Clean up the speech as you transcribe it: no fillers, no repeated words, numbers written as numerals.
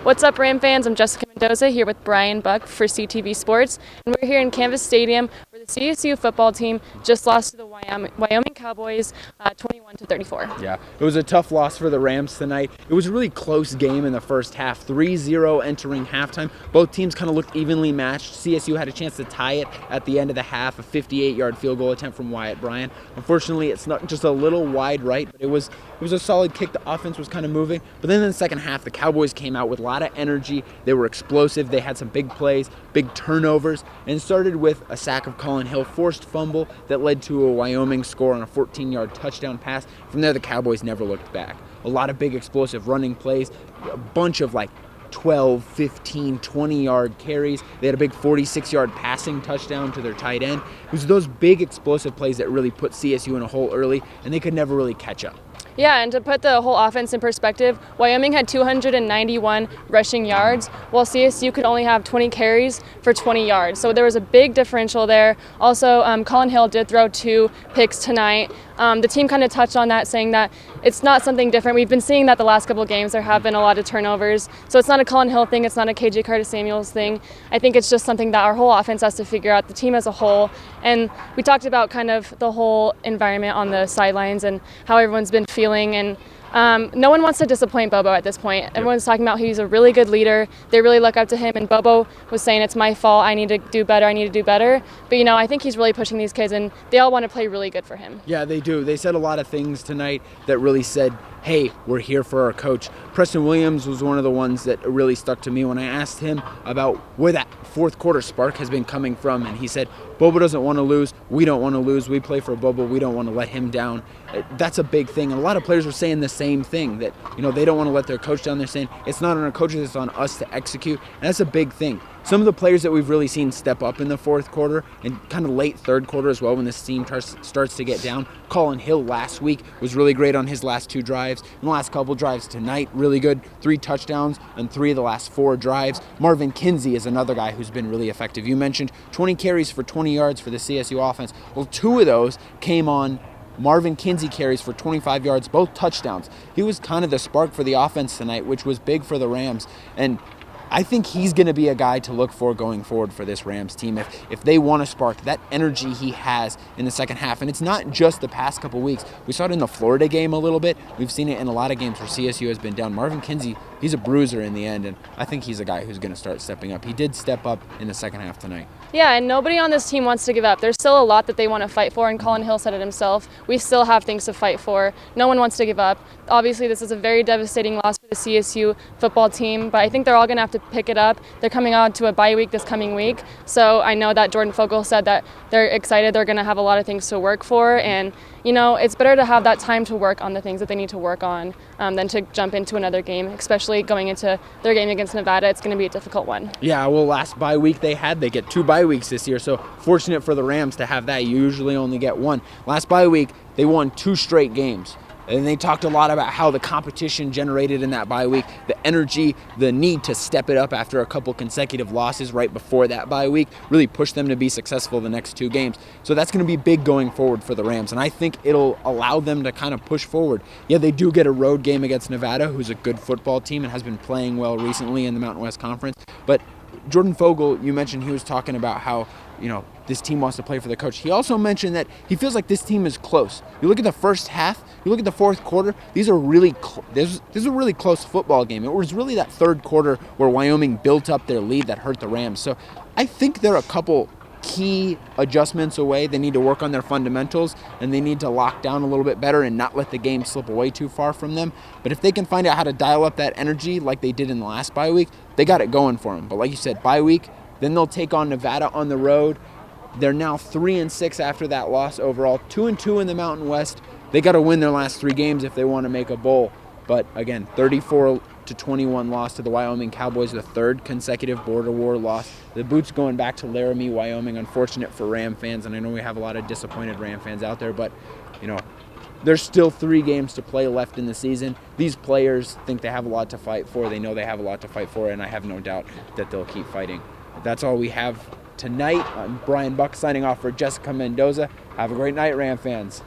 What's up, Ram fans? I'm Jessica Mendoza here with Bryan Buck for CTV Sports, and we're here in Canvas Stadium where the CSU football team just lost to the Wyoming Cowboys 21-34. Yeah, it was a tough loss for the Rams tonight. It was a really close game in the first half, 3-0 entering halftime. Both teams kind of looked evenly matched. CSU had a chance to tie it at the end of the half, a 58-yard field goal attempt from Wyatt Bryan. Unfortunately, it's not just a little wide right, but it was a solid kick. The offense was kind of moving. But then in the second half, the Cowboys came out with a lot of energy. They were explosive. They had some big plays, big turnovers, and it started with a sack of Colin Hill, forced fumble that led to a Wyoming score on a 14-yard touchdown pass. From there, the Cowboys never looked back. A lot of big explosive running plays, a bunch of 12, 15, 20-yard carries. They had a big 46-yard passing touchdown to their tight end. It was those big explosive plays that really put CSU in a hole early, and they could never really catch up. Yeah, and to put the whole offense in perspective, Wyoming had 291 rushing yards, while CSU could only have 20 carries for 20 yards. So there was a big differential there. Also, Colin Hill did throw 2 picks tonight. The team kind of touched on that, saying that it's not something different. We've been seeing that the last couple of games. There have been a lot of turnovers. So it's not a Colin Hill thing. It's not a KJ Carter-Samuels thing. I think it's just something that our whole offense has to figure out, the team as a whole. And we talked about kind of the whole environment on the sidelines and how everyone's been feeling. And no one wants to disappoint Bobo at this point. Everyone's talking about he's a really good leader. They really look up to him. And Bobo was saying, it's my fault. I need to do better. I need to do better. But, I think he's really pushing these kids, and they all want to play really good for him. Yeah, they do. They said a lot of things tonight that really said, hey, we're here for our coach. Preston Williams was one of the ones that really stuck to me when I asked him about where that fourth quarter spark has been coming from. And he said, Bobo doesn't want to lose. We don't want to lose. We play for Bobo. We don't want to let him down. That's a big thing. And a lot of players are saying the same thing, that, they don't want to let their coach down. They're saying it's not on our coaches, it's on us to execute. And that's a big thing. Some of the players that we've really seen step up in the fourth quarter and kind of late third quarter as well, when this team starts to get down. Colin Hill last week was really great on his last 2 drives. In the last couple drives tonight, really good. 3 touchdowns and 3 of the last 4 drives. Marvin Kinsey is another guy who's been really effective. You mentioned 20 carries for 20 yards for the CSU offense. Well, 2 of those came on Marvin Kinsey carries for 25 yards, both touchdowns. He was kind of the spark for the offense tonight, which was big for the Rams. And I think he's going to be a guy to look for going forward for this Rams team. If they want to spark that energy he has in the second half. And it's not just the past couple weeks. We saw it in the Florida game a little bit. We've seen it in a lot of games where CSU has been down. Marvin Kinsey, he's a bruiser in the end, and I think he's a guy who's going to start stepping up. He did step up in the second half tonight. Yeah, and nobody on this team wants to give up. There's still a lot that they want to fight for, and Colin Hill said it himself. We still have things to fight for. No one wants to give up. Obviously, this is a very devastating loss for the CSU football team, but I think they're all going to have to pick it up. They're coming on to a bye week this coming week, so I know that Jordan Fogel said that they're excited. They're going to have a lot of things to work for, and it's better to have that time to work on the things that they need to work on than to jump into another game, especially going into their game against Nevada. It's going to be a difficult one. Yeah, well, last bye week they get 2 bye weeks this year, so fortunate for the Rams to have that. You usually only get 1. Last bye week, they won 2 straight games. And they talked a lot about how the competition generated in that bye week, the energy, the need to step it up after a couple consecutive losses right before that bye week, really pushed them to be successful the next 2 games. So that's going to be big going forward for the Rams, and I think it'll allow them to kind of push forward. Yeah, they do get a road game against Nevada, who's a good football team and has been playing well recently in the Mountain West Conference. But Jordan Fogel, you mentioned he was talking about how, this team wants to play for the coach. He also mentioned that he feels like this team is close. You look at the first half, you look at the fourth quarter, these are really this is a really close football game. It was really that third quarter where Wyoming built up their lead that hurt the Rams. So I think there are a couple key adjustments away. They need to work on their fundamentals, and they need to lock down a little bit better and not let the game slip away too far from them. But if they can find out how to dial up that energy like they did in the last bye week, they got it going for them. But like you said, bye week, then they'll take on Nevada on the road. They're now 3-6 after that loss overall, 2-2 in the Mountain West. They got to win their last 3 games if they want to make a bowl. But again, 34-21 loss to the Wyoming Cowboys, the 3rd consecutive border war loss. The boots going back to Laramie, Wyoming. Unfortunate for Ram fans, and I know we have a lot of disappointed Ram fans out there, but there's still 3 games to play left in the season. These players think they have a lot to fight for. They know they have a lot to fight for, and I have no doubt that they'll keep fighting. That's all we have tonight. I'm Bryan Buck signing off for Jessica Mendoza. Have a great night, Ram fans.